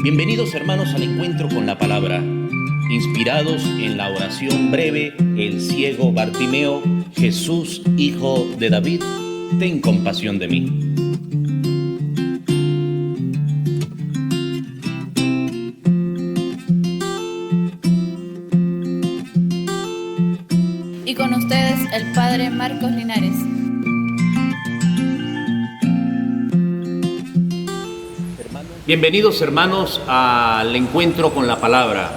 Bienvenidos hermanos al encuentro con la palabra. Inspirados en la oración breve, el ciego Bartimeo: Jesús, hijo de David, ten compasión de mí. Y con ustedes el Padre Marcos Linares. Bienvenidos hermanos al encuentro con la palabra.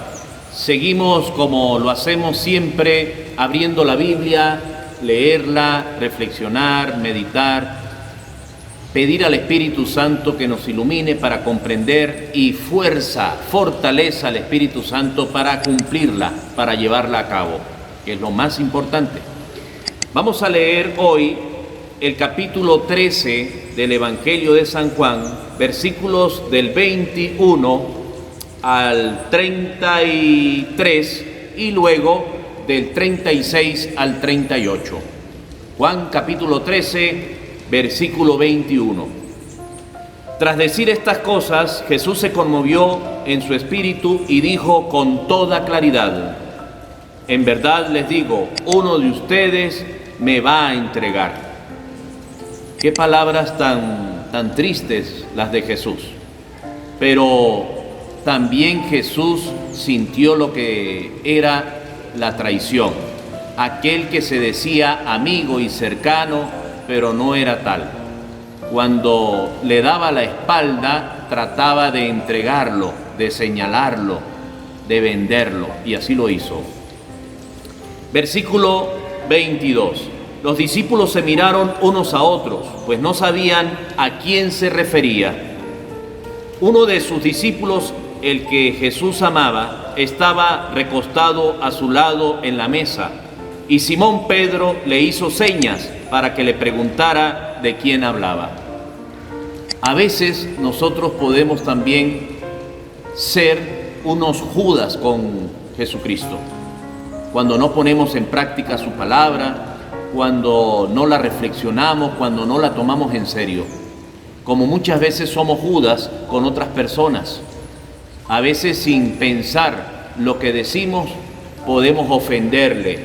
Seguimos como lo hacemos siempre, abriendo la Biblia, leerla, reflexionar, meditar, pedir al Espíritu Santo que nos ilumine para comprender y fortaleza al Espíritu Santo para cumplirla, para llevarla a cabo, que es lo más importante. Vamos a leer hoy el capítulo 13 del Evangelio de San Juan, versículos del 21 al 33 y luego del 36 al 38. Juan capítulo 13, versículo 21. Tras decir estas cosas, Jesús se conmovió en su espíritu y dijo con toda claridad: en verdad les digo, uno de ustedes me va a entregar. Qué palabras tan tristes las de Jesús. Pero también Jesús sintió lo que era la traición. Aquel que se decía amigo y cercano, pero no era tal. Cuando le daba la espalda, trataba de entregarlo, de señalarlo, de venderlo, y así lo hizo. Versículo 22. Los discípulos se miraron unos a otros, pues no sabían a quién se refería. Uno de sus discípulos, el que Jesús amaba, estaba recostado a su lado en la mesa, y Simón Pedro le hizo señas para que le preguntara de quién hablaba. A veces nosotros podemos también ser unos Judas con Jesucristo, cuando no ponemos en práctica su palabra, cuando no la reflexionamos, cuando no la tomamos en serio. Como muchas veces somos Judas con otras personas. A veces sin pensar lo que decimos podemos ofenderle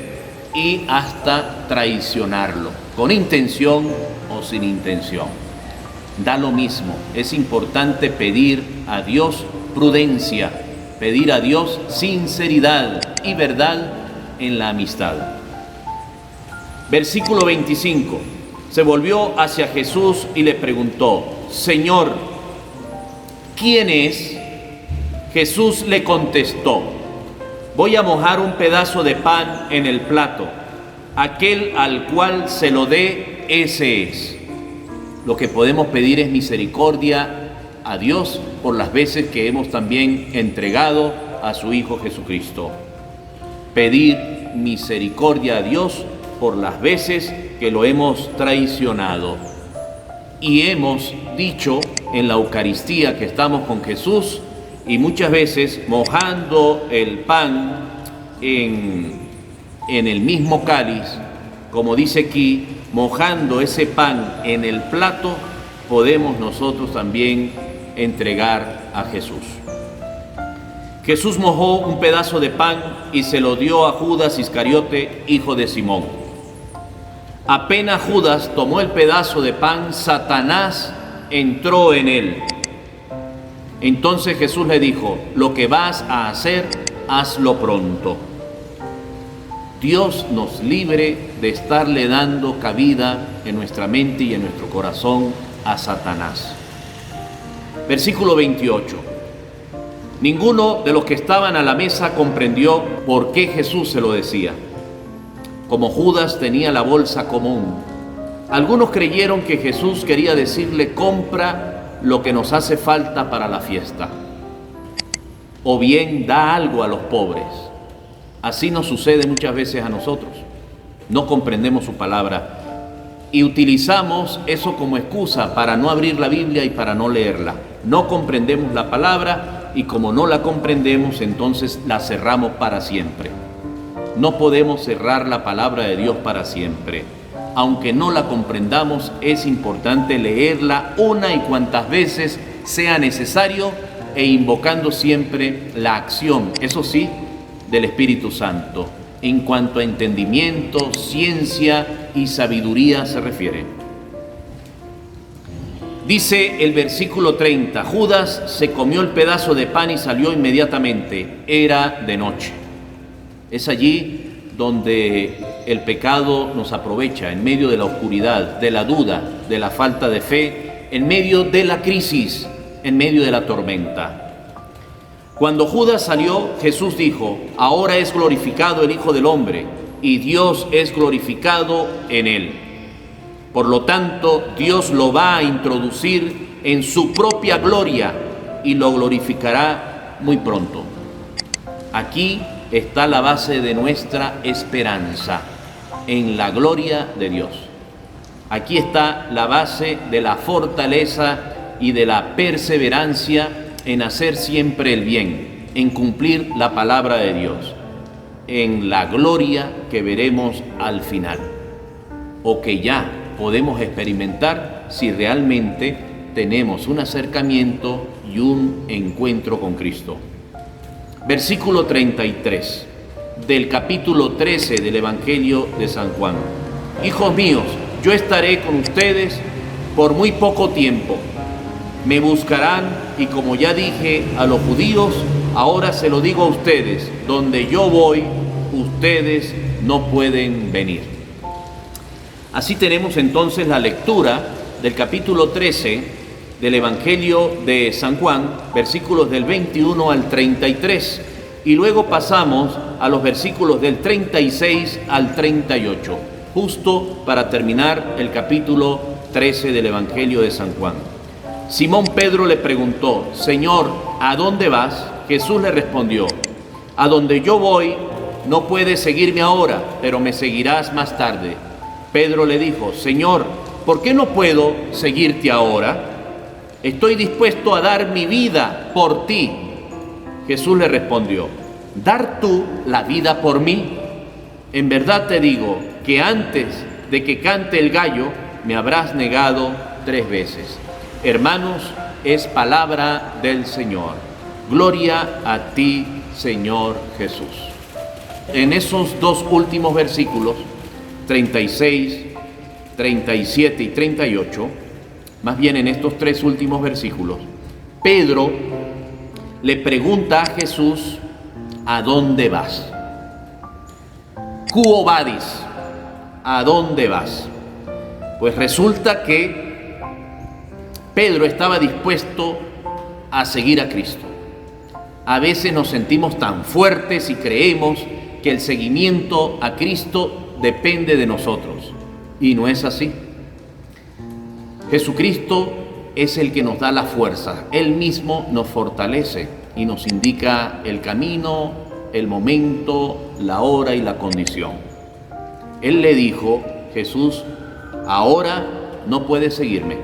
y hasta traicionarlo, con intención o sin intención. Da lo mismo, es importante pedir a Dios prudencia, pedir a Dios sinceridad y verdad en la amistad. Versículo 25. Se volvió hacia Jesús y le preguntó: Señor, ¿quién es? Jesús le contestó: voy a mojar un pedazo de pan en el plato. Aquel al cual se lo dé, ese es. Lo que podemos pedir es misericordia a Dios por las veces que hemos también entregado a su Hijo Jesucristo. Pedir misericordia a Dios por las veces que lo hemos traicionado. Y hemos dicho en la Eucaristía que estamos con Jesús, y muchas veces mojando el pan en el mismo cáliz, como dice aquí, mojando ese pan en el plato, podemos nosotros también entregar a Jesús. Jesús mojó un pedazo de pan y se lo dio a Judas Iscariote, hijo de Simón. Apenas Judas tomó el pedazo de pan, Satanás entró en él. Entonces Jesús le dijo: lo que vas a hacer, hazlo pronto. Dios nos libre de estarle dando cabida en nuestra mente y en nuestro corazón a Satanás. Versículo 28. Ninguno de los que estaban a la mesa comprendió por qué Jesús se lo decía. Como Judas tenía la bolsa común, algunos creyeron que Jesús quería decirle: compra lo que nos hace falta para la fiesta, o bien da algo a los pobres. Así nos sucede muchas veces a nosotros. No comprendemos su palabra y utilizamos eso como excusa para no abrir la Biblia y para no leerla. No comprendemos la palabra y como no la comprendemos, entonces la cerramos para siempre. No podemos cerrar la palabra de Dios para siempre. Aunque no la comprendamos, es importante leerla una y cuantas veces sea necesario e invocando siempre la acción, eso sí, del Espíritu Santo, en cuanto a entendimiento, ciencia y sabiduría se refiere. Dice el versículo 30, Judas se comió el pedazo de pan y salió inmediatamente. Era de noche. Es allí donde el pecado nos aprovecha, en medio de la oscuridad, de la duda, de la falta de fe, en medio de la crisis, en medio de la tormenta. Cuando Judas salió, Jesús dijo, ahora es glorificado el Hijo del Hombre y Dios es glorificado en él. Por lo tanto, Dios lo va a introducir en su propia gloria y lo glorificará muy pronto. Aquí está la base de nuestra esperanza, en la gloria de Dios. Aquí está la base de la fortaleza y de la perseverancia en hacer siempre el bien, en cumplir la palabra de Dios, en la gloria que veremos al final, o que ya podemos experimentar si realmente tenemos un acercamiento y un encuentro con Cristo. Versículo 33 del capítulo 13 del Evangelio de San Juan. Hijos míos, yo estaré con ustedes por muy poco tiempo. Me buscarán y como ya dije a los judíos, ahora se lo digo a ustedes, donde yo voy, ustedes no pueden venir. Así tenemos entonces la lectura del capítulo 13 del Evangelio de San Juan, versículos del 21 al 33, y luego pasamos a los versículos del 36 al 38, justo para terminar el capítulo 13 del Evangelio de San Juan. Simón Pedro le preguntó, Señor, ¿a dónde vas? Jesús le respondió, a donde yo voy no puedes seguirme ahora, pero me seguirás más tarde. Pedro le dijo, Señor, ¿por qué no puedo seguirte ahora? Estoy dispuesto a dar mi vida por ti. Jesús le respondió, ¿dar tú la vida por mí? En verdad te digo que antes de que cante el gallo, me habrás negado 3 veces. Hermanos, es palabra del Señor. Gloria a ti, Señor Jesús. En esos 2 últimos versículos, 36, 37 y 38, más bien en estos 3 últimos versículos, Pedro le pregunta a Jesús, ¿a dónde vas? Quo vadis, ¿a dónde vas? Pues resulta que Pedro estaba dispuesto a seguir a Cristo. A veces nos sentimos tan fuertes y creemos que el seguimiento a Cristo depende de nosotros, y no es así. Jesucristo es el que nos da la fuerza, Él mismo nos fortalece y nos indica el camino, el momento, la hora y la condición. Él le dijo, Jesús, ahora no puedes seguirme.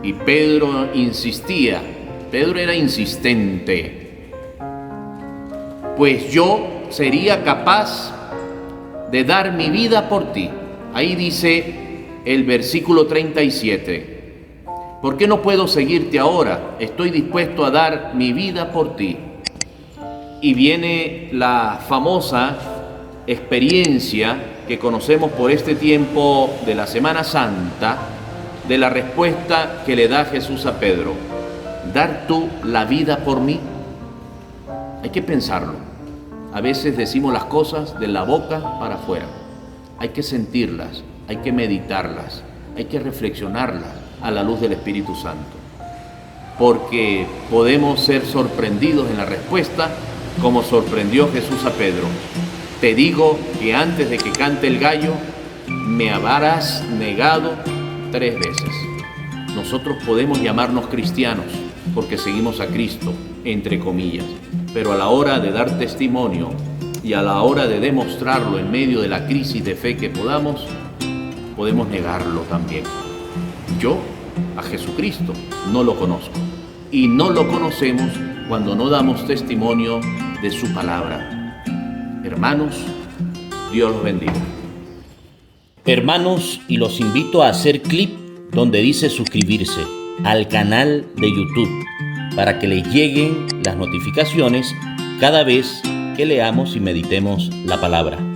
Y Pedro insistía, Pedro era insistente, pues yo sería capaz de dar mi vida por ti. Ahí dice el versículo 37. ¿Por qué no puedo seguirte ahora? Estoy dispuesto a dar mi vida por ti. Y viene la famosa experiencia que conocemos por este tiempo de la Semana Santa, de la respuesta que le da Jesús a Pedro. ¿Dar tú la vida por mí? Hay que pensarlo. A veces decimos las cosas de la boca para afuera. Hay que sentirlas, hay que meditarlas, hay que reflexionarlas a la luz del Espíritu Santo. Porque podemos ser sorprendidos en la respuesta como sorprendió Jesús a Pedro. Te digo que antes de que cante el gallo, me habrás negado 3 veces. Nosotros podemos llamarnos cristianos porque seguimos a Cristo, entre comillas, pero a la hora de dar testimonio y a la hora de demostrarlo en medio de la crisis de fe que podemos negarlo también. Yo a Jesucristo no lo conozco y no lo conocemos cuando no damos testimonio de su palabra. Hermanos, Dios los bendiga. Hermanos, y los invito a hacer clic donde dice suscribirse al canal de YouTube para que les lleguen las notificaciones cada vez que leamos y meditemos la palabra.